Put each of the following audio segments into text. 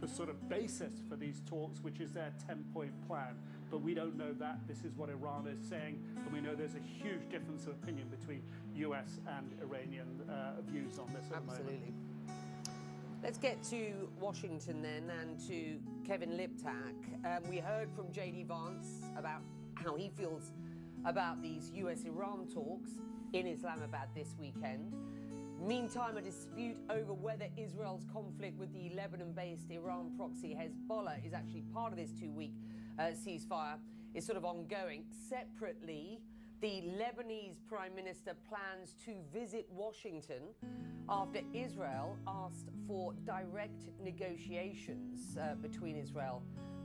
sort of basis for these talks, which is their 10-point plan. But we don't know that. This is what Iran is saying, and we know there's a huge difference of opinion between US and Iranian views on this at the moment. Absolutely. Let's get to Washington then, and to Kevin Liptak. We heard from J.D. Vance about how he feels about these US-Iran talks in Islamabad this weekend. Meantime, a dispute over whether Israel's conflict with the Lebanon-based Iran proxy Hezbollah is actually part of this two-week ceasefire is sort of ongoing. Separately, the Lebanese Prime Minister plans to visit Washington after Israel asked for direct negotiations between Israel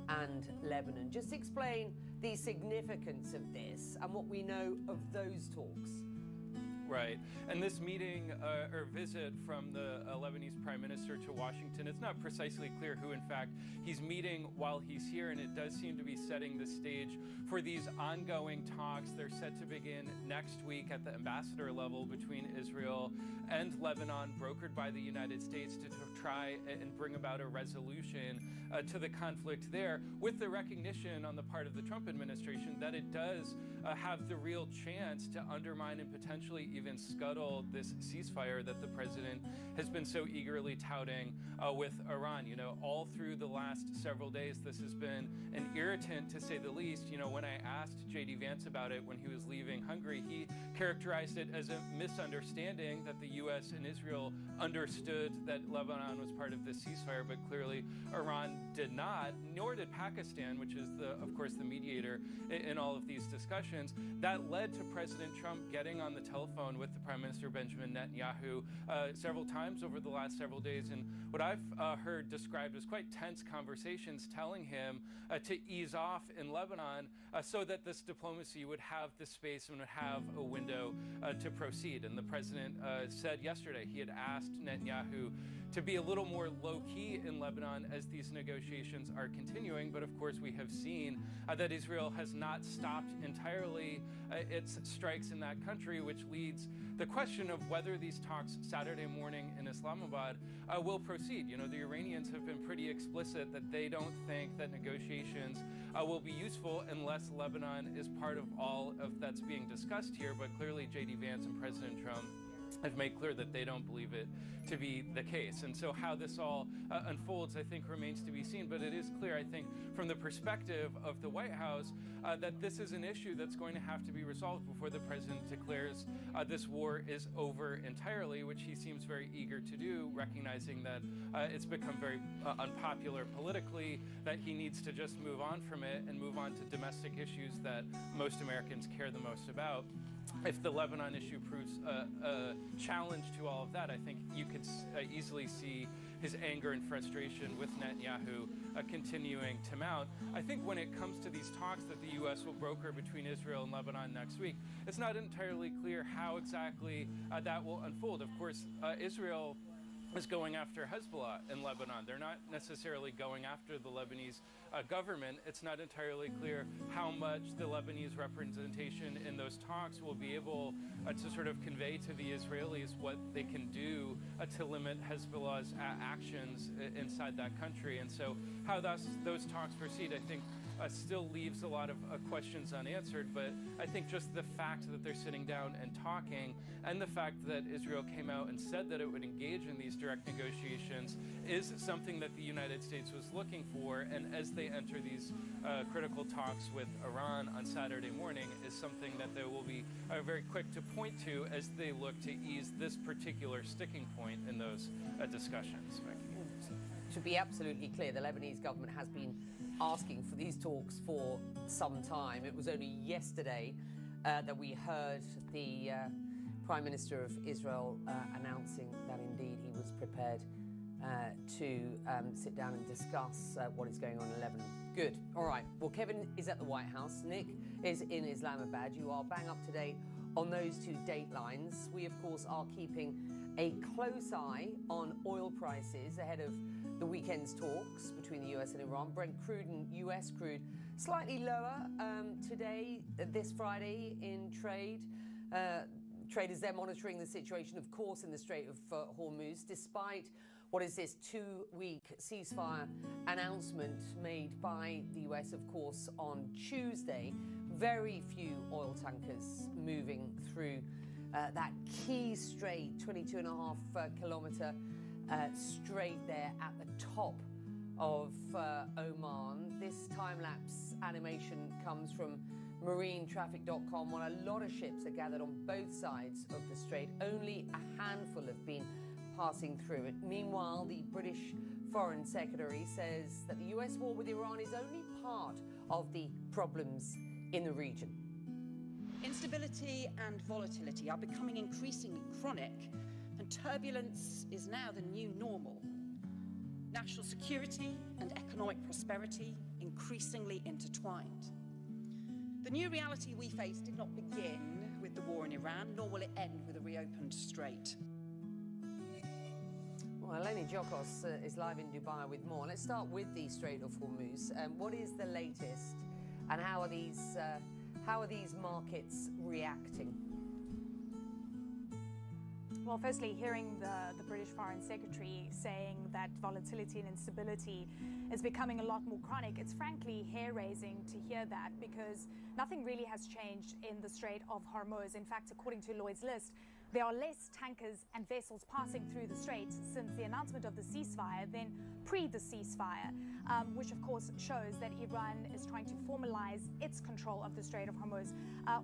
and Lebanon. Just explain the significance of this and what we know of those talks. Right. And this meeting or visit from the Lebanese Prime Minister to Washington, it's not precisely clear who, in fact, he's meeting while he's here, and it does seem to be setting the stage for these ongoing talks. They're set to begin next week at the ambassador level between Israel and Lebanon, brokered by the United States to try and bring about a resolution to the conflict there, with the recognition on the part of the Trump administration that it does have the real chance to undermine and potentially even scuttle this ceasefire that the president has been so eagerly touting with Iran. You know, all through the last several days, this has been an irritant, to say the least. You know, when I asked J.D. Vance about it when he was leaving Hungary, he characterized it as a misunderstanding that the U.S. and Israel understood that Lebanon was part of this ceasefire, but clearly Iran did not, nor did Pakistan, which is, of course, the mediator in all of these discussions. That led to President Trump getting on the telephone with the Prime Minister Benjamin Netanyahu several times over the last several days, and what I've heard described as quite tense conversations, telling him to ease off in Lebanon so that this diplomacy would have the space and would have a window to proceed. And the president said yesterday he had asked Netanyahu to be a little more low-key in Lebanon as these negotiations are continuing. But of course, we have seen that Israel has not stopped entirely its strikes in that country, which leads the question of whether these talks Saturday morning in Islamabad will proceed. You know, the Iranians have been pretty explicit that they don't think that negotiations will be useful unless Lebanon is part of all of that's being discussed here. But clearly, J.D. Vance and President Trump have made clear that they don't believe it to be the case. And so how this all unfolds, I think, remains to be seen. But it is clear, I think, from the perspective of the White House, that this is an issue that's going to have to be resolved before the president declares this war is over entirely, which he seems very eager to do, recognizing that it's become very unpopular politically, that he needs to just move on from it and move on to domestic issues that most Americans care the most about. If the Lebanon issue proves a challenge to all of that, I think you could easily see his anger and frustration with Netanyahu continuing to mount. I think when it comes to these talks that the U.S. will broker between Israel and Lebanon next week, it's not entirely clear how exactly that will unfold. Of course, Israel is going after Hezbollah in Lebanon. They're not necessarily going after the Lebanese government. It's not entirely clear how much the Lebanese representation in those talks will be able to sort of convey to the Israelis what they can do to limit Hezbollah's actions inside that country. And so how those talks proceed, I think, still leaves a lot of questions unanswered. But I think just the fact that they're sitting down and talking, and the fact that Israel came out and said that it would engage in these direct negotiations, is something that the United States was looking for. And as they enter these critical talks with Iran on Saturday morning, is something that they will be very quick to point to as they look to ease this particular sticking point in those discussions. To be absolutely clear, the Lebanese government has been asking for these talks for some time. It was only yesterday that we heard the Prime Minister of Israel announcing that indeed he was prepared to sit down and discuss what is going on in Lebanon. Good. All right. Well, Kevin is at the White House. Nick is in Islamabad. You are bang up to date on those two datelines. We, of course, are keeping a close eye on oil prices ahead of the weekend's talks between the US and Iran. Brent crude and US crude slightly lower today, this Friday in trade. Traders there monitoring the situation, of course, in the Strait of Hormuz, despite what is this 2-week ceasefire announcement made by the US, of course, on Tuesday. Very few oil tankers moving through that key strait, 22.5-kilometer strait there at the top of Oman. This time-lapse animation comes from marinetraffic.com, where a lot of ships are gathered on both sides of the strait. Only a handful have been passing through it. Meanwhile, the British Foreign Secretary says that the US war with Iran is only part of the problems in the region. Instability and volatility are becoming increasingly chronic, and turbulence is now the new normal. National security and economic prosperity increasingly intertwined. The new reality we face did not begin with the war in Iran, nor will it end with a reopened strait. Well, Eleni Giokos is live in Dubai with more. Let's start with the Strait of Hormuz. What is the latest, and how are these markets reacting? Well, firstly, hearing the British Foreign Secretary saying that volatility and instability is becoming a lot more chronic, it's frankly hair-raising to hear that, because nothing really has changed in the Strait of Hormuz. In fact, according to Lloyd's List, there are less tankers and vessels passing through the strait since the announcement of the ceasefire than pre the ceasefire, which of course shows that Iran is trying to formalize its control of the Strait of Hormuz.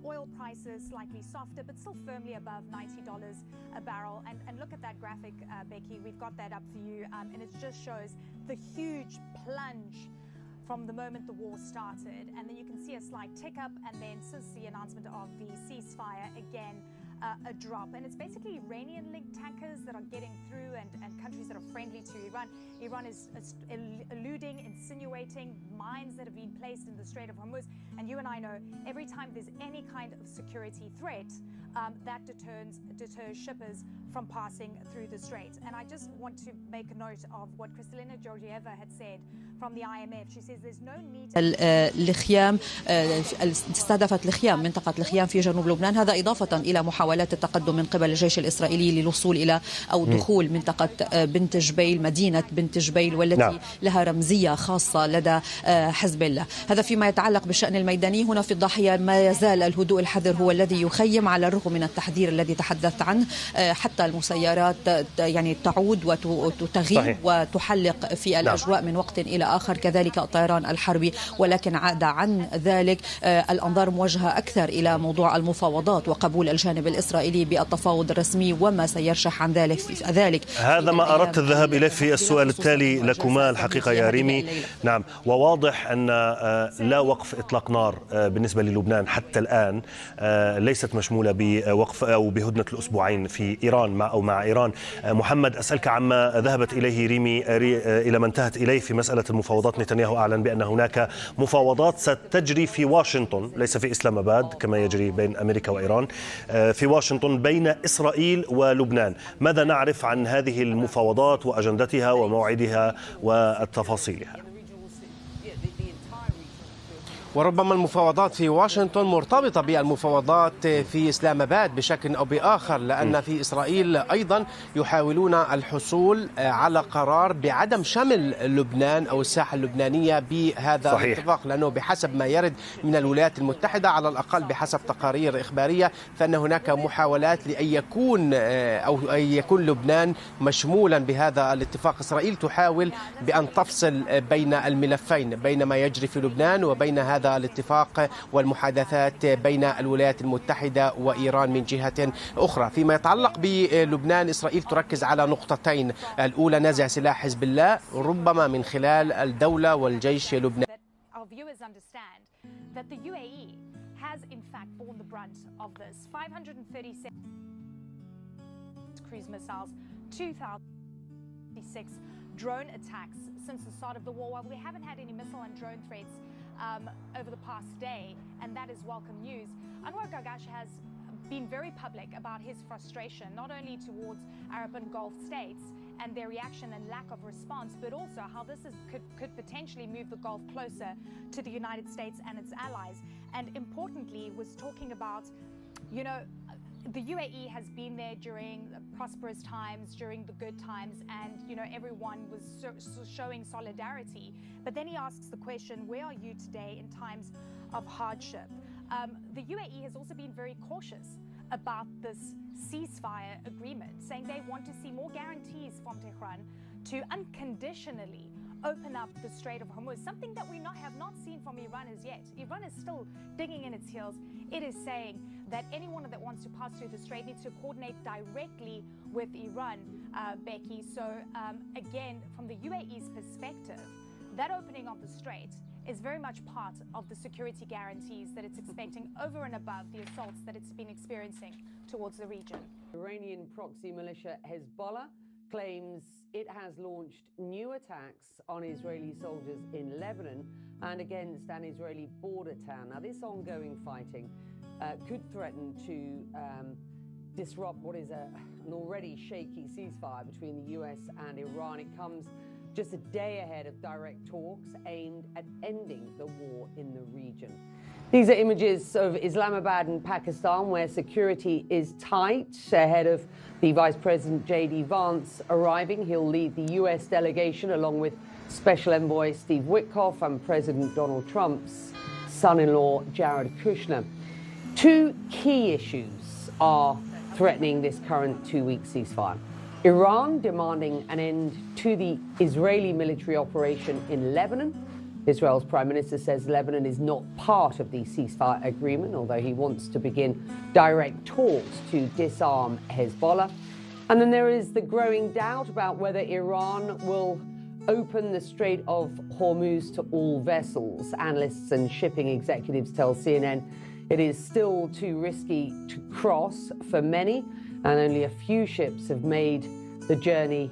Oil prices slightly softer, but still firmly above $90 a barrel. And look at that graphic, Becky, we've got that up for you, and it just shows the huge plunge from the moment the war started. And then you can see a slight tick up, and then since the announcement of the ceasefire, again, a drop. And it's basically Iranian-linked tankers that are getting through, and countries that are friendly to Iran. Iran is alluding, insinuating mines that have been placed in the Strait of Hormuz. And you and I know every time there's any kind of security threat, that deters shippers from passing through the strait. And I just want to make a note of what Kristalina Georgieva had said from the IMF. She says there's no need الخيام استهدفت الخيام منطقة الخيام في جنوب لبنان، هذا إضافة إلى محاولات التقدم من قبل الجيش الإسرائيلي للوصول إلى أو دخول منطقة بنت جبيل، مدينة بنت جبيل، والتي لها رمزية خاصة لدى حزب الله. هذا فيما يتعلق بالشأن الميداني. هنا في الضاحية ما يزال الهدوء الحذر هو الذي يخيم، على الرغم من التحذير الذي تحدثت عنه. حتى المسيرات يعني تعود وتغيب وتحلق في الأجواء من وقت إلى آخر، كذلك الطيران الحربي. ولكن عاد عن ذلك الأنظار موجهة أكثر إلى موضوع المفاوضات وقبول الجانب الإسرائيلي بالتفاوض الرسمي وما سيرشح عن ذلك. هذا ما أردت الذهاب إليه في السؤال التالي لكما الحقيقة يا ريمي. نعم، وواضح أن لا وقف إطلاق نار بالنسبة للبنان حتى الآن، ليست مشمولة بوقف أو بهدنة الأسبوعين في إيران مع إيران. محمد، أسألك عما ذهبت إليه ريمي إلى ما انتهت إليه في مسألة المفاوضات. نتنياهو أعلن بأن هناك مفاوضات ستجري في واشنطن، ليس في إسلامباد كما يجري بين أمريكا وإيران، في واشنطن بين إسرائيل ولبنان. ماذا نعرف عن هذه المفاوضات وأجندتها وموعدها وتفاصيلها؟ وربما المفاوضات في واشنطن مرتبطة بالمفاوضات في إسلامباد بشكل أو بآخر، لأن في إسرائيل أيضا يحاولون الحصول على قرار بعدم شمل لبنان أو الساحة اللبنانية بهذا الاتفاق، لأنه بحسب ما يرد من الولايات المتحدة على الأقل بحسب تقارير إخبارية فإن هناك محاولات لأن يكون لبنان مشمولا بهذا الاتفاق. إسرائيل تحاول بأن تفصل بين الملفين، بين ما يجري في لبنان وبين هذا الاتفاق والمحادثات بين الولايات المتحدة وإيران من جهة أخرى. فيما يتعلق بلبنان، إسرائيل تركز على نقطتين: الأولى نزع سلاح حزب الله ربما من خلال الدولة والجيش اللبناني. drone attacks since the start of the war. While we haven't had any missile and drone threats over the past day, and that is welcome news, Anwar Gargash has been very public about his frustration, not only towards Arab and Gulf states and their reaction and lack of response, but also how this could potentially move the Gulf closer to the United States and its allies. And importantly, was talking about, the UAE has been there during the prosperous times, during the good times, and everyone was showing solidarity. But then he asks the question, where are you today in times of hardship? The UAE has also been very cautious about this ceasefire agreement, saying they want to see more guarantees from Tehran to unconditionally open up the Strait of Hormuz, something that we have not seen from Iran as yet. Iran is still digging in its heels. It is saying that anyone that wants to pass through the strait needs to coordinate directly with Iran, Becky. So again, from the UAE's perspective, that opening of the strait is very much part of the security guarantees that it's expecting over and above the assaults that it's been experiencing towards the region. Iranian proxy militia Hezbollah claims it has launched new attacks on Israeli soldiers in Lebanon and against an Israeli border town. Now, this ongoing fighting could threaten to disrupt what is an already shaky ceasefire between the US and Iran. It comes just a day ahead of direct talks aimed at ending the war in the region. These are images of Islamabad in Pakistan, where security is tight ahead of the Vice President J.D. Vance arriving. He'll lead the US delegation along with Special Envoy Steve Witkoff and President Donald Trump's son-in-law Jared Kushner. Two key issues are threatening this current two-week ceasefire. Iran demanding an end to the Israeli military operation in Lebanon. Israel's Prime Minister says Lebanon is not part of the ceasefire agreement, although he wants to begin direct talks to disarm Hezbollah. And then there is the growing doubt about whether Iran will open the Strait of Hormuz to all vessels. Analysts and shipping executives tell CNN it is still too risky to cross for many, and only a few ships have made the journey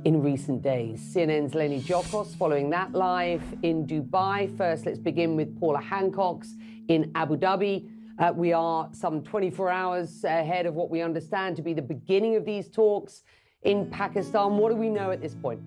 in recent days. CNN's Lenny Jokos following that live in Dubai. First, let's begin with Paula Hancock's in Abu Dhabi. We are some 24 hours ahead of what we understand to be the beginning of these talks in Pakistan. What do we know at this point?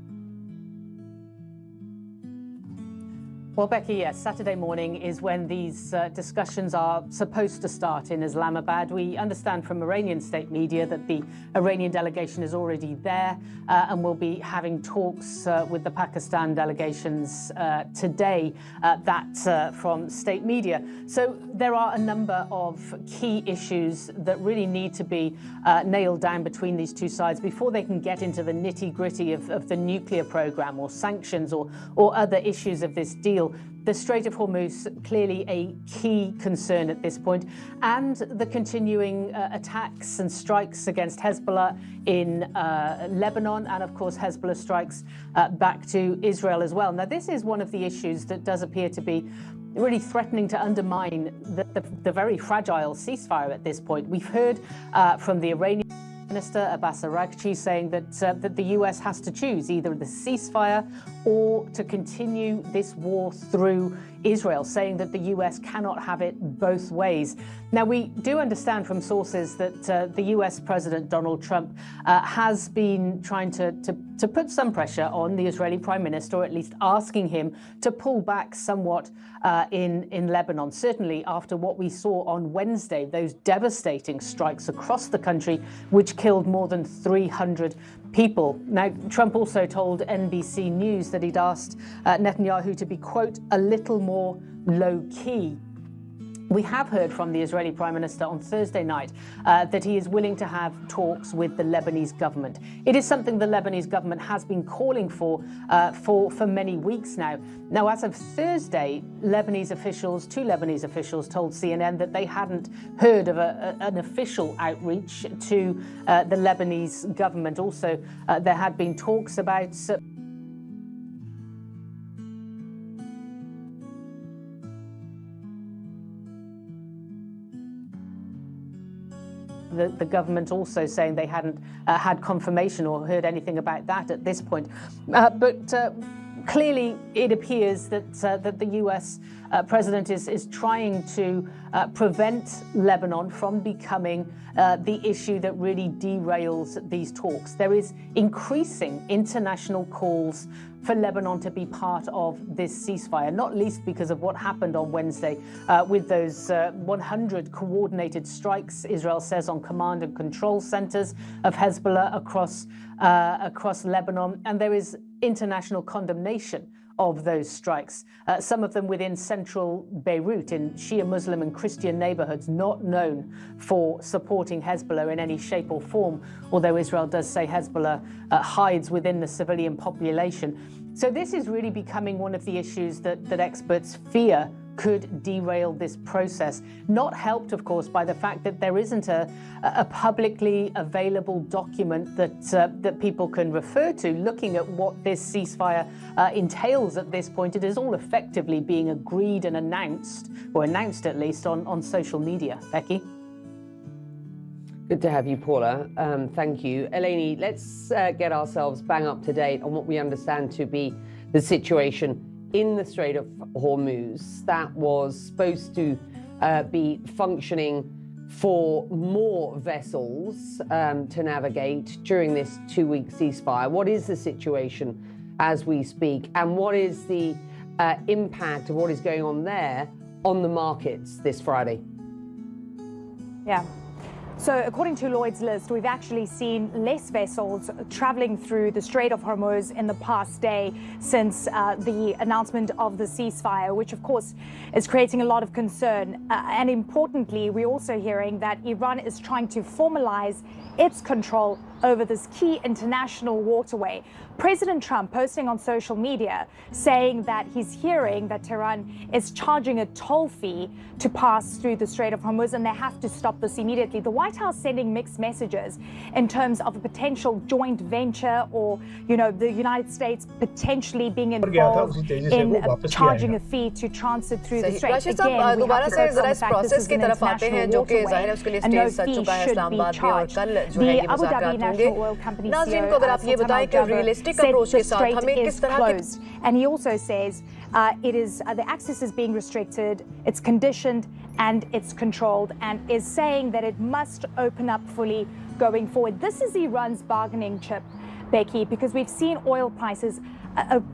Well, Becky, yes, Saturday morning is when these discussions are supposed to start in Islamabad. We understand from Iranian state media that the Iranian delegation is already there and will be having talks with the Pakistan delegations today, that from state media. So there are a number of key issues that really need to be nailed down between these two sides before they can get into the nitty-gritty of the nuclear program or sanctions or other issues of this deal. The Strait of Hormuz, clearly a key concern at this point, and the continuing attacks and strikes against Hezbollah in Lebanon, and of course Hezbollah strikes back to Israel as well. Now, this is one of the issues that does appear to be really threatening to undermine the very fragile ceasefire at this point. We've heard from the Iranian Minister Abbas Araghchi saying that the US has to choose either the ceasefire or to continue this war through Israel, saying that the US cannot have it both ways. Now, we do understand from sources that the US President Donald Trump has been trying to put some pressure on the Israeli Prime Minister, or at least asking him to pull back somewhat in Lebanon. Certainly after what we saw on Wednesday, those devastating strikes across the country, which killed more than 300 people. Now, Trump also told NBC News that he'd asked Netanyahu to be, quote, a little more low-key. We have heard from the Israeli Prime Minister on Thursday night that he is willing to have talks with the Lebanese government. It is something the Lebanese government has been calling for many weeks now. Now, as of Thursday, two Lebanese officials told CNN that they hadn't heard of an official outreach to the Lebanese government. Also, there had been talks about the government also saying they hadn't had confirmation or heard anything about that at this point. But clearly, it appears that the US president is trying to prevent Lebanon from becoming the issue that really derails these talks. There is increasing international calls for Lebanon to be part of this ceasefire, not least because of what happened on Wednesday with those 100 coordinated strikes, Israel says, on command and control centers of Hezbollah across Lebanon. And there is international condemnation of those strikes, some of them within central Beirut in Shia Muslim and Christian neighborhoods not known for supporting Hezbollah in any shape or form, although Israel does say Hezbollah hides within the civilian population. So this is really becoming one of the issues that experts fear could derail this process, not helped, of course, by the fact that there isn't a publicly available document that people can refer to, looking at what this ceasefire entails at this point. It is all effectively being agreed and announced, or announced at least, on social media. Becky? Good to have you, Paula. Thank you. Eleni, let's get ourselves bang up to date on what we understand to be the situation in the Strait of Hormuz that was supposed to be functioning for more vessels to navigate during this 2-week ceasefire. What is the situation as we speak, and what is the impact of what is going on there on the markets this Friday? Yeah. So according to Lloyd's List, we've actually seen less vessels traveling through the Strait of Hormuz in the past day since the announcement of the ceasefire, which of course is creating a lot of concern. And importantly, we're also hearing that Iran is trying to formalize its control over this key international waterway. President Trump posting on social media saying that he's hearing that Tehran is charging a toll fee to pass through the Strait of Hormuz, and they have to stop this immediately. The White House sending mixed messages in terms of a potential joint venture, or, you know, the United States potentially being involved in charging a fee to transit through the strait. Again, we have to focus on the fact this is an international waterway and no fee should be charged. The Abu Dhabi National Oil Company CEO said the strait is closed, and he also says the access is being restricted, it's conditioned and it's controlled, and is saying that it must open up fully going forward. This is Iran's bargaining chip, Becky, because we've seen oil prices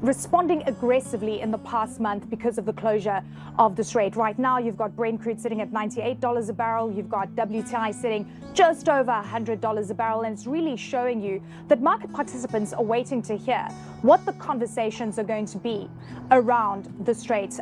responding aggressively in the past month because of the closure of the strait. Right now, you've got Brent crude sitting at $98 a barrel. You've got WTI sitting just over $100 a barrel. And it's really showing you that market participants are waiting to hear what the conversations are going to be around the strait,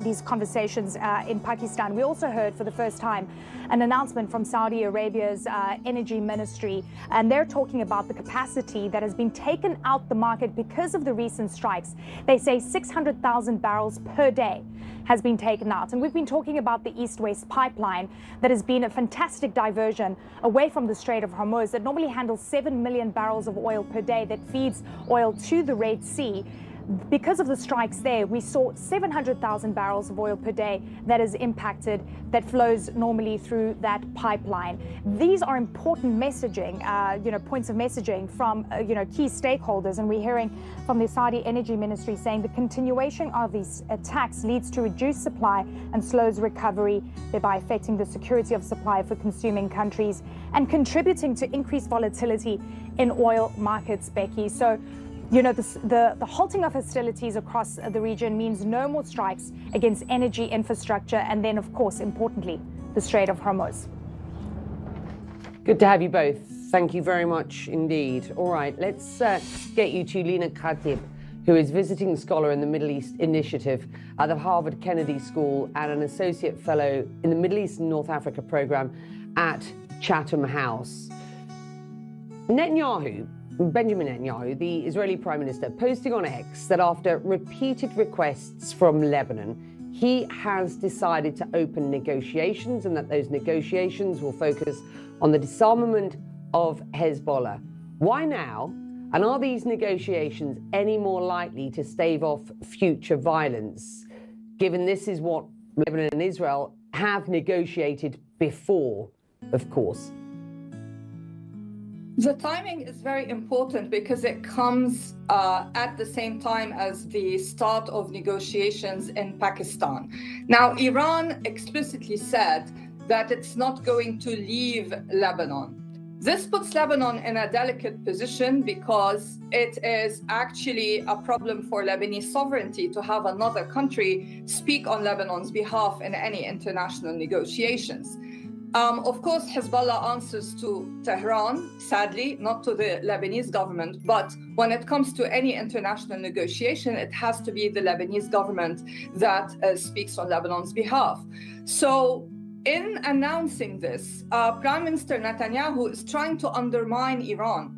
these conversations in Pakistan. We also heard for the first time an announcement from Saudi Arabia's energy ministry, and they're talking about the capacity that has been taken out the market because of the recent strikes. They say 600,000 barrels per day has been taken out. And we've been talking about the East-West pipeline that has been a fantastic diversion away from the Strait of Hormuz that normally handles 7 million barrels of oil per day that feeds oil to the Red Sea. Because of the strikes there, we saw 700,000 barrels of oil per day that is impacted, that flows normally through that pipeline. These are important messaging, points of messaging from, key stakeholders. And we're hearing from the Saudi Energy Ministry saying the continuation of these attacks leads to reduced supply and slows recovery, thereby affecting the security of supply for consuming countries and contributing to increased volatility in oil markets, Becky. So, the halting of hostilities across the region means no more strikes against energy infrastructure, and then, of course, importantly, the Strait of Hormuz. Good to have you both. Thank you very much indeed. All right, let's get you to Lina Khatib, who is visiting scholar in the Middle East Initiative at the Harvard Kennedy School and an associate fellow in the Middle East and North Africa program at Chatham House. Benjamin Netanyahu, the Israeli Prime Minister, posting on X that after repeated requests from Lebanon, he has decided to open negotiations, and that those negotiations will focus on the disarmament of Hezbollah. Why now? And are these negotiations any more likely to stave off future violence, given this is what Lebanon and Israel have negotiated before, of course? The timing is very important because it comes at the same time as the start of negotiations in Pakistan. Now, Iran explicitly said that it's not going to leave Lebanon. This puts Lebanon in a delicate position because it is actually a problem for Lebanese sovereignty to have another country speak on Lebanon's behalf in any international negotiations. Of course, Hezbollah answers to Tehran, sadly, not to the Lebanese government. But when it comes to any international negotiation, it has to be the Lebanese government that speaks on Lebanon's behalf. So in announcing this, Prime Minister Netanyahu is trying to undermine Iran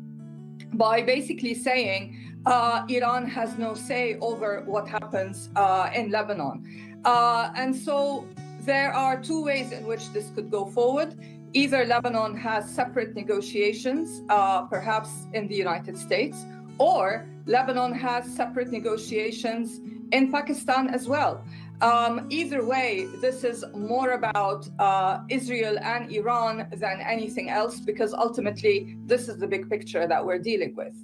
by basically saying Iran has no say over what happens in Lebanon. And so there are two ways in which this could go forward. Either Lebanon has separate negotiations, perhaps in the United States, or Lebanon has separate negotiations in Pakistan as well. Either way, this is more about Israel and Iran than anything else, because ultimately this is the big picture that we're dealing with.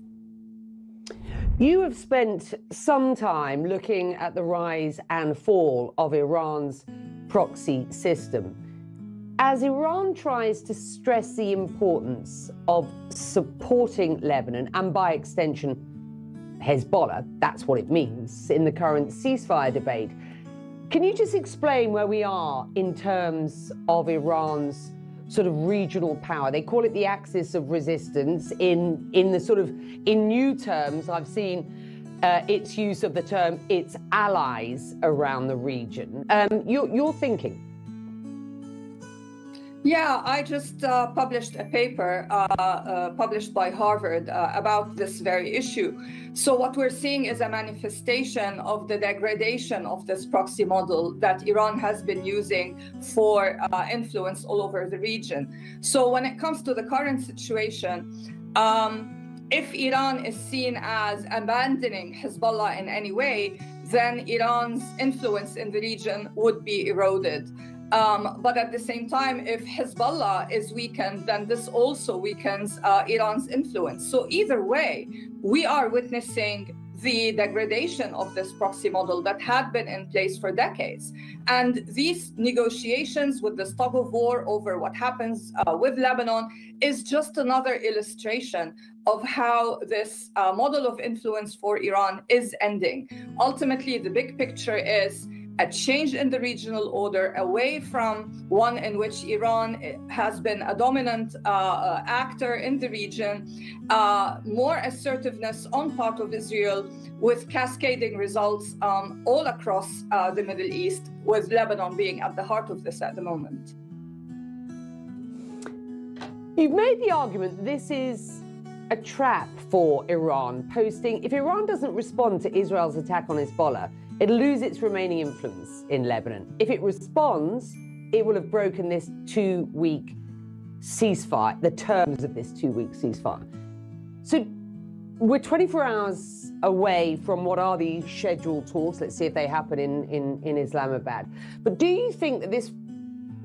You have spent some time looking at the rise and fall of Iran's proxy system. As Iran tries to stress the importance of supporting Lebanon and by extension Hezbollah, that's what it means, in the current ceasefire debate, can you just explain where we are in terms of Iran's sort of regional power? They call it the axis of resistance. In new terms, I've seen its use of the term its allies around the region. Your thinking? Yeah, I just published a paper published by Harvard about this very issue. So what we're seeing is a manifestation of the degradation of this proxy model that Iran has been using for influence all over the region. So when it comes to the current situation, if Iran is seen as abandoning Hezbollah in any way, then Iran's influence in the region would be eroded. But at the same time, if Hezbollah is weakened, then this also weakens Iran's influence. So either way, we are witnessing the degradation of this proxy model that had been in place for decades. And these negotiations with the tug of war over what happens with Lebanon is just another illustration of how this model of influence for Iran is ending. Ultimately, the big picture is a change in the regional order away from one in which Iran has been a dominant actor in the region, more assertiveness on part of Israel with cascading results all across the Middle East, with Lebanon being at the heart of this at the moment. You've made the argument this is a trap for Iran, posting, if Iran doesn't respond to Israel's attack on Hezbollah, it'll lose its remaining influence in Lebanon. If it responds, it will have broken this 2-week ceasefire, the terms of this 2-week ceasefire. So we're 24 hours away from what are the scheduled talks. Let's see if they happen in Islamabad. But do you think that this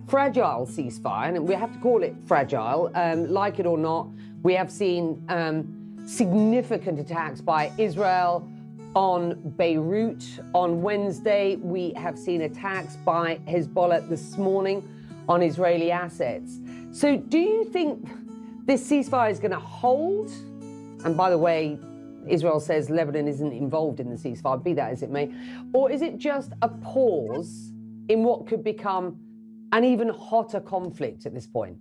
fragile ceasefire, and we have to call it fragile, like it or not, we have seen significant attacks by Israel on Beirut. On Wednesday, we have seen attacks by Hezbollah this morning on Israeli assets. So do you think this ceasefire is going to hold? And by the way, Israel says Lebanon isn't involved in the ceasefire, be that as it may. Or is it just a pause in what could become an even hotter conflict at this point?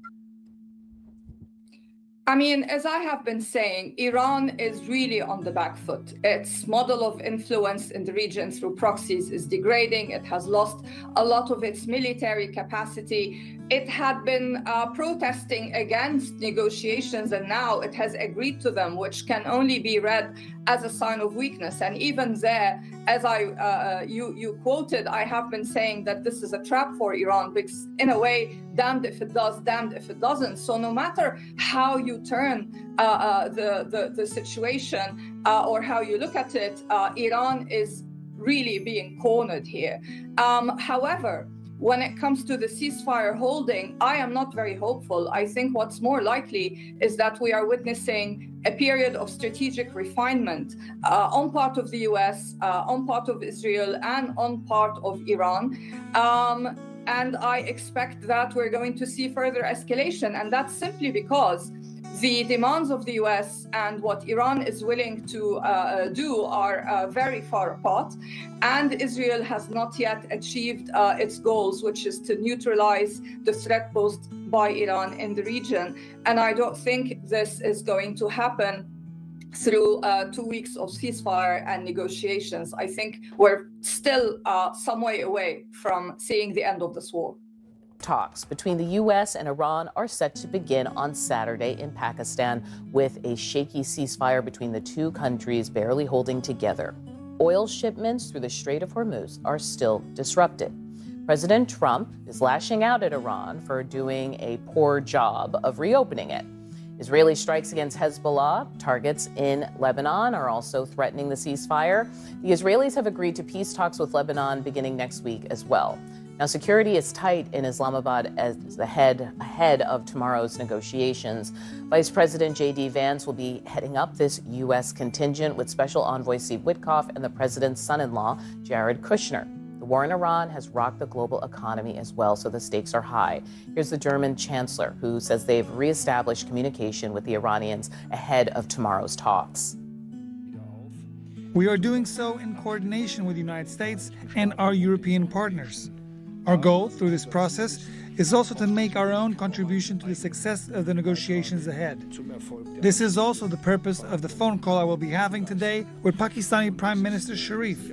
I mean, as I have been saying, Iran is really on the back foot. Its model of influence in the region through proxies is degrading. It has lost a lot of its military capacity. It had been protesting against negotiations, and now it has agreed to them, which can only be read as a sign of weakness. And even there, as you quoted, I have been saying that this is a trap for Iran, because in a way, damned if it does, damned if it doesn't. So no matter how you turn the situation or how you look at it, Iran is really being cornered here. However, when it comes to the ceasefire holding, I am not very hopeful. I think what's more likely is that we are witnessing a period of strategic refinement on part of the US, on part of Israel, and on part of Iran. And I expect that we're going to see further escalation. And that's simply because the demands of the US and what Iran is willing to do are very far apart. And Israel has not yet achieved its goals, which is to neutralize the threat posed by Iran in the region. And I don't think this is going to happen through 2 weeks of ceasefire and negotiations. I think we're still some way away from seeing the end of this war. Talks between the U.S. and Iran are set to begin on Saturday in Pakistan, with a shaky ceasefire between the two countries barely holding together. Oil shipments through the Strait of Hormuz are still disrupted. President Trump is lashing out at Iran for doing a poor job of reopening it. Israeli strikes against Hezbollah targets in Lebanon are also threatening the ceasefire. The Israelis have agreed to peace talks with Lebanon beginning next week as well. Now, security is tight in Islamabad as ahead of tomorrow's negotiations. Vice President J.D. Vance will be heading up this U.S. contingent with Special Envoy Steve Witkoff and the president's son-in-law, Jared Kushner. The war in Iran has rocked the global economy as well, so the stakes are high. Here's the German chancellor, who says they've reestablished communication with the Iranians ahead of tomorrow's talks. We are doing so in coordination with the United States and our European partners. Our goal through this process is also to make our own contribution to the success of the negotiations ahead. This is also the purpose of the phone call I will be having today with Pakistani Prime Minister Sharif.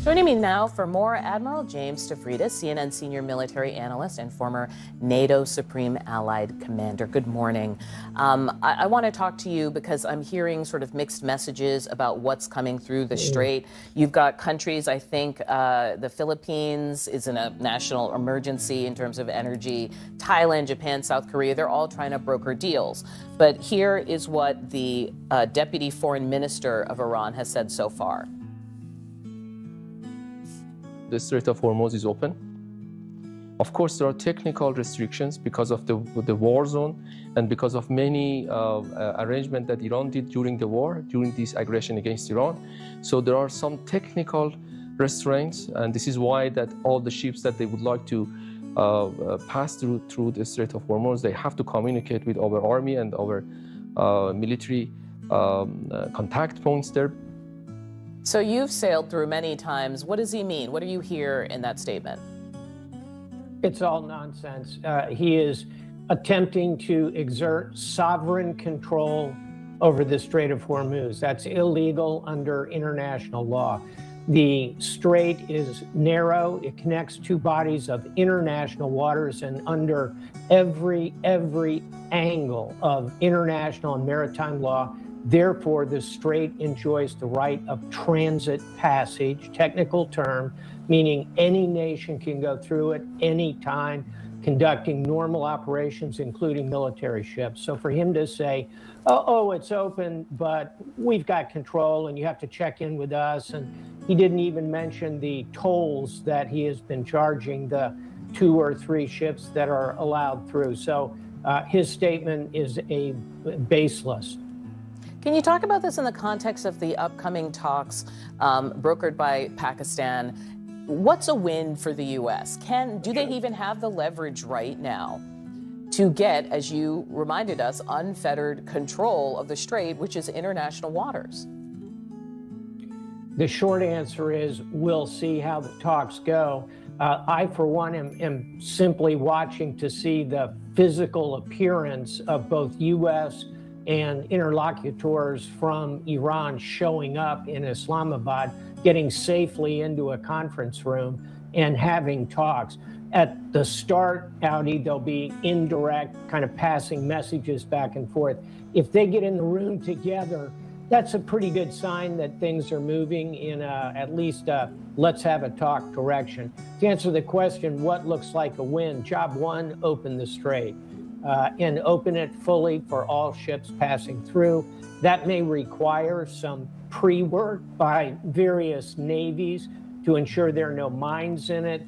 Joining me now for more, Admiral James Stavridis, CNN senior military analyst and former NATO Supreme Allied Commander. Good morning. I want to talk to you because I'm hearing sort of mixed messages about what's coming through the Strait. You've got countries, I think the Philippines is in a national emergency in terms of energy. Thailand, Japan, South Korea, they're all trying to broker deals. But here is what the Deputy Foreign Minister of Iran has said so far. The Strait of Hormuz is open. Of course, there are technical restrictions because of the war zone and because of many arrangements that Iran did during the war, during this aggression against Iran. So there are some technical restraints, and this is why that all the ships that they would like to pass through the Strait of Hormuz, they have to communicate with our army and our military contact points there. So you've sailed through many times. What does he mean? What do you hear in that statement? It's all nonsense. He is attempting to exert sovereign control over the Strait of Hormuz. That's illegal under international law. The strait is narrow. It connects two bodies of international waters, and under every angle of international and maritime law, therefore, the strait enjoys the right of transit passage, technical term, meaning any nation can go through it any time, conducting normal operations, including military ships. So for him to say, oh, it's open, but we've got control and you have to check in with us. And he didn't even mention the tolls that he has been charging the 2 or 3 ships that are allowed through. So his statement is baseless. Can you talk about this in the context of the upcoming talks brokered by Pakistan? What's a win for the U.S.? Do they even have the leverage right now to get, as you reminded us, unfettered control of the strait, which is international waters? The short answer is we'll see how the talks go. I, for one, am simply watching to see the physical appearance of both U.S. and interlocutors from Iran showing up in Islamabad, getting safely into a conference room and having talks. At the start, Audi, there'll be indirect kind of passing messages back and forth. If they get in the room together, that's a pretty good sign that things are moving in at least let's have a talk direction. To answer the question, what looks like a win? Job one, open the strait. And open it fully for all ships passing through. That may require some pre-work by various navies to ensure there are no mines in it.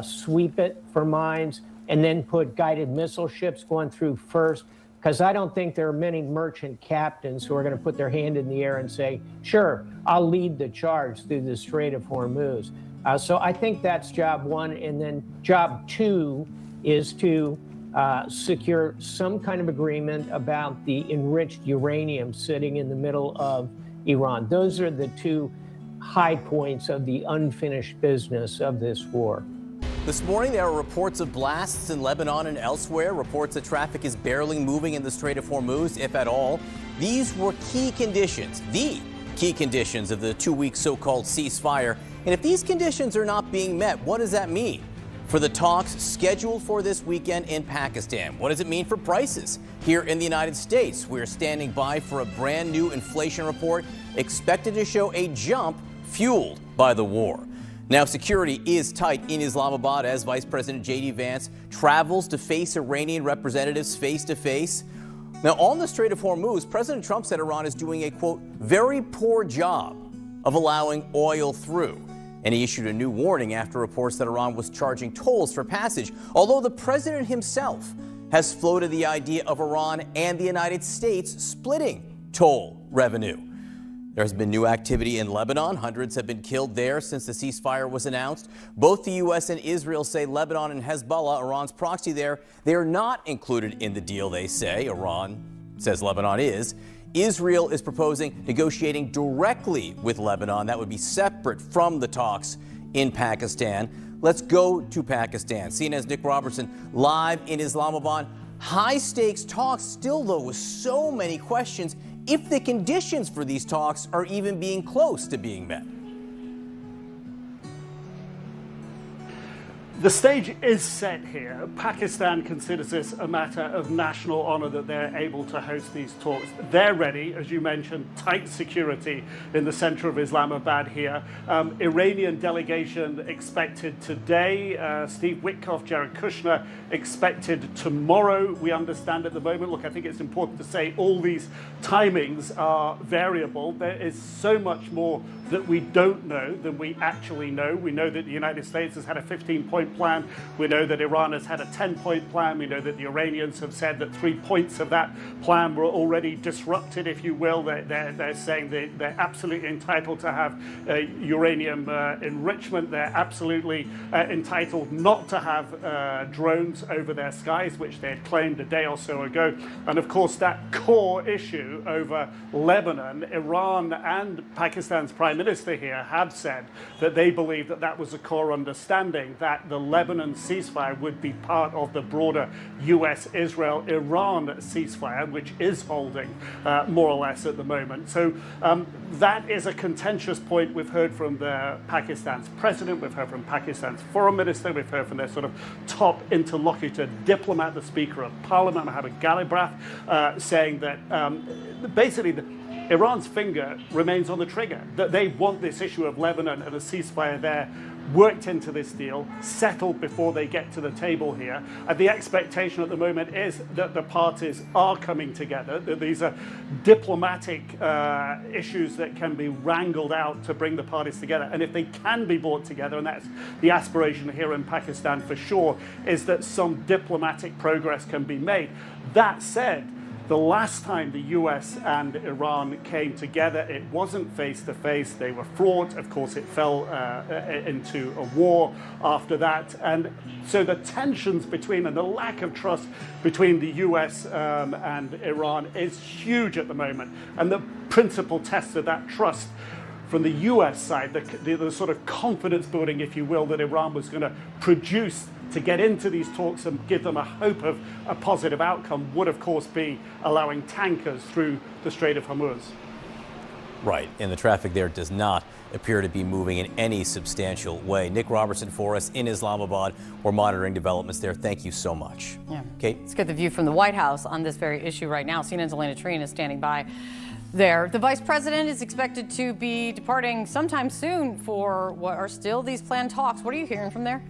sweep it for mines, and then put guided missile ships going through first, because I don't think there are many merchant captains who are going to put their hand in the air and say, sure, I'll lead the charge through the Strait of Hormuz. So I think that's job one. And then job two is to secure some kind of agreement about the enriched uranium sitting in the middle of Iran. Those are the two high points of the unfinished business of this war. This morning, there are reports of blasts in Lebanon and elsewhere, reports that traffic is barely moving in the Strait of Hormuz, if at all. These were key conditions, the key conditions of the 2-week so-called ceasefire. And if these conditions are not being met, what does that mean for the talks scheduled for this weekend in Pakistan? What does it mean for prices here in the United States? We're standing by for a brand new inflation report expected to show a jump fueled by the war. Now, security is tight in Islamabad as Vice President J.D. Vance travels to face Iranian representatives face to face. Now, on the Strait of Hormuz, President Trump said Iran is doing a, quote, very poor job of allowing oil through. And he issued a new warning after reports that Iran was charging tolls for passage, although the president himself has floated the idea of Iran and the United States splitting toll revenue. There has been new activity in Lebanon. Hundreds have been killed there since the ceasefire was announced. Both the U.S. and Israel say Lebanon and Hezbollah, Iran's proxy there, they are not included in the deal, they say. Iran says Lebanon is. Israel is proposing negotiating directly with Lebanon. That would be separate from the talks in Pakistan. Let's go to Pakistan. CNN's Nick Robertson live in Islamabad. High stakes talks still, though, with so many questions if the conditions for these talks are even being close to being met. The stage is set here. Pakistan considers this a matter of national honor that they're able to host these talks. They're ready, as you mentioned, tight security in the center of Islamabad here. Iranian delegation expected today. Steve Witkoff, Jared Kushner expected tomorrow. We understand at the moment. Look, I think it's important to say all these timings are variable. There is so much more that we don't know than we actually know. We know that the United States has had a 15-point plan. We know that Iran has had a 10-point plan. We know that the Iranians have said that 3 points of that plan were already disrupted, if you will. They're saying they're absolutely entitled to have uranium enrichment. They're absolutely entitled not to have drones over their skies, which they had claimed a day or so ago. And of course, that core issue over Lebanon, Iran and Pakistan's prime minister here have said that they believe that that was a core understanding, that the Lebanon ceasefire would be part of the broader US-Israel-Iran ceasefire, which is holding more or less at the moment. So that is a contentious point. We've heard from Pakistan's president, we've heard from Pakistan's foreign minister, we've heard from their sort of top interlocutor diplomat, the Speaker of Parliament, Mohammad Ghalibaf, saying that basically Iran's finger remains on the trigger, that they want this issue of Lebanon and a ceasefire there worked into this deal, settled before they get to the table here. And the expectation at the moment is that the parties are coming together, that these are diplomatic issues that can be wrangled out to bring the parties together. And if they can be brought together, and that's the aspiration here in Pakistan for sure, is that some diplomatic progress can be made. That said, the last time the US and Iran came together, it wasn't face-to-face. They were fraught. Of course, it fell into a war after that. And so the tensions between and the lack of trust between the US and Iran is huge at the moment. And the principal test of that trust from the US side, the sort of confidence building, if you will, that Iran was going to produce to get into these talks and give them a hope of a positive outcome would, of course, be allowing tankers through the Strait of Hormuz. Right, and the traffic there does not appear to be moving in any substantial way. Nick Robertson for us in Islamabad. We're monitoring developments there. Thank you so much. Yeah. Kate? Let's get the view from the White House on this very issue right now. CNN's Elena Trine is standing by there. The vice president is expected to be departing sometime soon for what are still these planned talks. What are you hearing from there?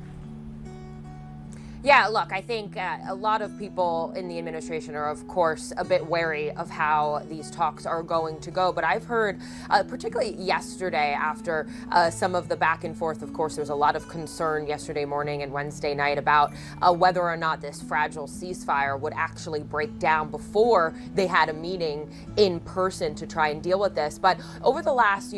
Yeah, look, I think a lot of people in the administration are, of course, a bit wary of how these talks are going to go. But I've heard, particularly yesterday, after some of the back and forth, of course, there's a lot of concern yesterday morning and Wednesday night about whether or not this fragile ceasefire would actually break down before they had a meeting in person to try and deal with this. But over the last,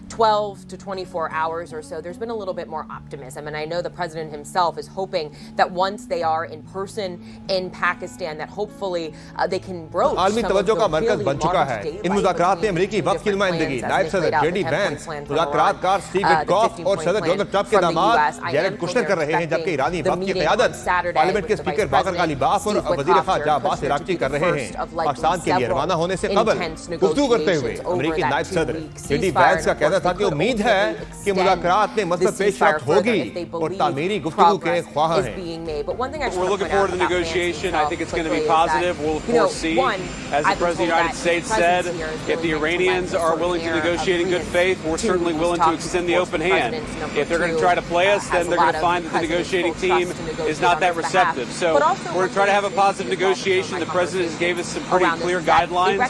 12 to 24 hours or so, there's been a little bit more optimism. And I know the president himself is hoping that once they are in person in Pakistan, that hopefully they can broach आलमी some of तवज्जो का the Markaz really बन चुका है marked इन मुज़ाकरात में अमेरिकी वक्त की नुमाइंदगी नायब सदर जेडी वैंस मुज़ाकरातकार स्टीव विटकॉफ और सदर डोनाल्ड ट्रंप के दामाद जैरेड कुशनर कर रहे हैं जबकि ईरानी वक्त की क़यादत पार्लियामेंट के स्पीकर बाकर गालिबाफ और वज़ीर ख़ारजा अब्बास इराक़ची कर रहे हैं पाकिस्तान के लिए रवाना होने से कबल गुफ्तगू करते हुए अमेरिकी नायब सदर जेडी वैंस का कहना था कि उम्मीद है कि मुज़ाकरात में मसलत पेशरफ्त होगी और तामीरी गुफ्तगू के ख्वाह हैं। We're looking forward to the negotiation. I think it's going to be positive. We'll of course see, as the President of the United States said, if the Iranians are willing to negotiate in good faith, we're certainly willing to extend the open hand. If they're going to try to play us, then they're going to find that the negotiating team is not that receptive. So we're going to try to have a positive negotiation. The President gave us some pretty clear guidelines.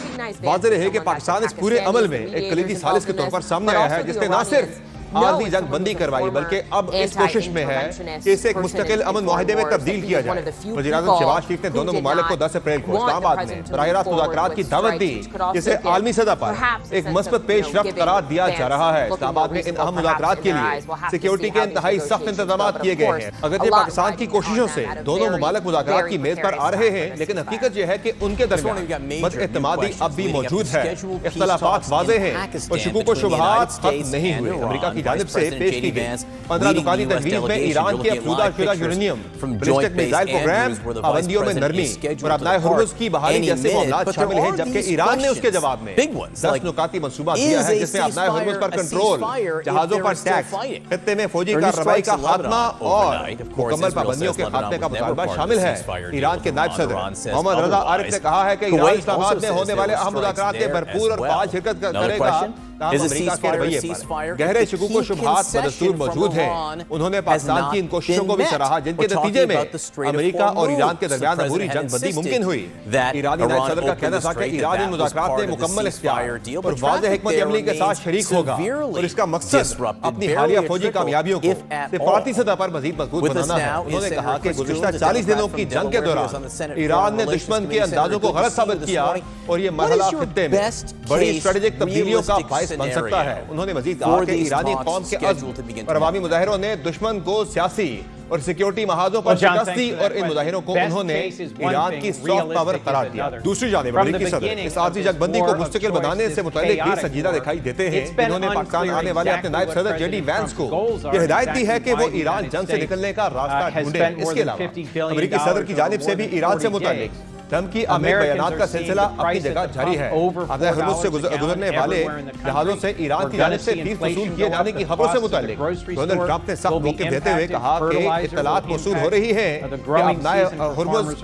वाज़ेह है कि पाकिस्तान इस पूरे अमल में एक कलीदी सालिस के तौर पर सामने आया है जिसने न सिर्फ आलमी जंग बंदी करवाई बल्कि अब इस कोशिश में है कि इसे एक मुस्तकिल अमन मुआहिदे में तब्दील किया जाए। वज़ीर-ए-आज़म शहबाज शरीफ ने दोनों ममालिक को 10 अप्रैल को इस्लामाबाद में बराह रास्त मुज़ाकरात की दावत दी जिसे आलमी सतह पर एक मस्बत पेशरफ्त करार दिया जा रहा है। इस्लामाबाद में इन अहम मुज़ाकरात के लिए सिक्योरिटी के इंतहाई सख्त इंतजाम किए गए हैं। अगरचे पाकिस्तान की कोशिशों से दोनों ममालिक मुज़ाकरात की मेज पर आ रहे हैं लेकिन हकीकत यह है कि उनके दरमियान बदएतमादी अब भी मौजूद है। इख्तलाफात वाज़ेह हैं और शुकूक व शुबहात खत्म नहीं हुए। अमेरिका की जानिब से पेश की गई 15 दुकानी तजवीज़ में ईरान के अफरूदा यूरेनियम बैलिस्टिक मिसाइल प्रोग्राम पाबंदियों में नरमी और अपनाए हुर्मुज़ की बहाली जैसे मामलात शामिल हैं जबकि ईरान ने उसके जवाब में 10 नुकाती मंसूबा दिया है जिसमें अपनाए हुर्मुज़ पर कंट्रोल जहाजों पर टैक्स खत्ते में फौजी कार्रवाई का खात्मा और मुकम्मल पाबंदियों के खात्मे का मुतालबा शामिल है। ईरान के नायब सदर मोहम्मद रजा आरिफ ने कहा है कि ईरान इस्लामाबाद में होने वाले अहम मुज़ाकरात में भरपूर और फाल शिरकत करेगा। अमेरिका के रवैये पर गहरे शुकूक व शुबहात बदस्तूर मौजूद हैं। उन्होंने पाकिस्तान की इन कोशिशों को भी सराहा जिनके नतीजे में अमेरिका और ईरान के दरमियान अबूरी जंग बंदी मुमकिन हुई। ईरानी नायब सदर का कहना था कि ईरान इन मुज़ाकरात में मुकम्मल इख्तियार और वाज़ेह हिकमत अमली के साथ शरीक होगा और इसका मकसद अपनी हालिया फौजी कामयाबियों को सिफारती सतह पर मजीद मजबूत बनाना है। उन्होंने कहा कि गुज़िश्ता 40 दिनों की जंग के दौरान ईरान ने दुश्मन के अंदाजों को गलत साबित किया और ये मरहला खित्ते में बड़ी स्ट्रेटेजिक तब्दीलियों का बन सकता है। उन्होंने मजीद कहा कि ईरानी कौम के अज़्म और अवामी मुजाहिरों ने दुश्मन को सियासी और सिक्योरिटी महाजों पर शिकस्त दी और इन मुजाहिरों को उन्होंने ईरान की सॉफ्ट पावर करार दिया। दूसरी जानिब अमेरिकी सदर इस आरजी जंग बंदी को मुस्तकिल बनाने से मुतल्लिक भी संजीदा दिखाई देते हैं। इन्होंने पाकिस्तान आने वाले अपने नायब सदर जेडी वैंस को यह हिदायत दी है कि वो ईरान जंग से निकलने का रास्ता ढूंढे। इसके अलावा अमेरिकी सदर की जानिब से भी ईरान से मुतल्लिक धमकी आमेर बयानात का सिलसिला अपनी जगह जारी है। अपने हुर्मुज़ से गुजरने वाले जहाजों से ईरान की जानिब से फीस वसूल किए जाने की खबरों से मुताल्लिक डोनाल्ड ट्रंप ने सख्त मौक़िफ़ देते हुए कहा कि इत्तलात मौसूल हो रही है कि अपने हुर्मुज़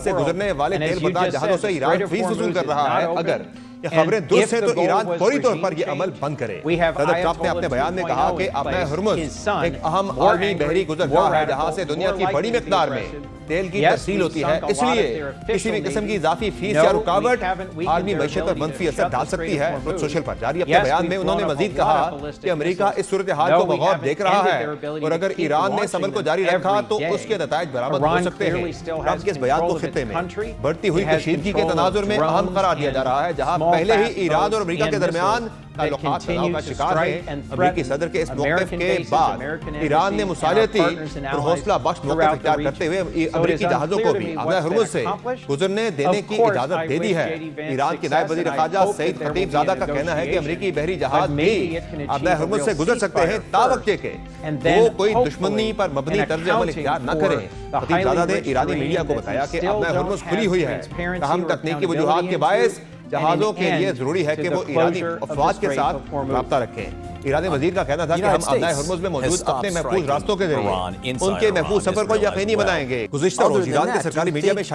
से गुजरने वाले तेल बर्दार जहाजों से ईरान फीस वसूल कर रहा है। अगर ये खबरें दुरुस्त हैं तो ईरान फौरी तौर पर यह अमल बंद करे। सदर ट्रंप ने अपने बयान में कहा कि अपने हुर्मुज़ एक अहम आलमी बहरी गुजरगाह है जहां से दुनिया की बड़ी मिकदार में तेल की तरसील होती है। इसलिए किसी भी किस्म की इजाफी फीस या रुकावट आलमी मईशत पर मनफी असर डाल सकती है। सोशल पर जारी अपने बयान में उन्होंने मजीद कहा कि अमेरिका इस सूरत हाल को बगौर देख रहा है और अगर ईरान ने इस अमल को जारी रखा तो उसके नताइज बरामद हो सकते हैं। ट्रंप के इस बयान को खित्ते में बढ़ती हुई कशीदगी के तनाजुर में अहम करार दिया जा रहा है जहां पहले ही ईरान और अमेरिका के दरमियान ताल्लुकात तनाव का शिकार है। अमेरिकी सदर के इस मौक़िफ़ के बाद ईरान ने मुसालियती और हौसला बख्श मौक़िफ़ इख्तियार करते हुए अमेरिकी जहाजों को भी अपने हुर्मुज़ से गुजरने देने की इजाजत दे दी है। ईरान के नायब वज़ीर ख़ारजा सईद खतीबज़ादा का कहना है कि अमेरिकी बहरी जहाज भी अपने हुर्मुज़ से गुजर सकते हैं तावक्के के वो कोई दुश्मनी पर मबनी तर्ज अमल इख्तियार न करें। खतीबज़ादा ने ईरानी मीडिया को बताया कि अपने हुर्मुज़ खुली हुई है। अहम तकनीकी वजूहात के बायस जहाजों के लिए जरूरी है कि वो ईरानी अफवाज के साथ राब्ता रखें। ईरानी वजीर का कहना था कि हम अपने हुर्मुज़ में मौजूद अपने महफूज रास्तों के जरिए उनके महफूज सफर को यकीनी बनाएंगे। गुज़िश्ता रोज़ ईरान के सरकारी मीडिया में शाया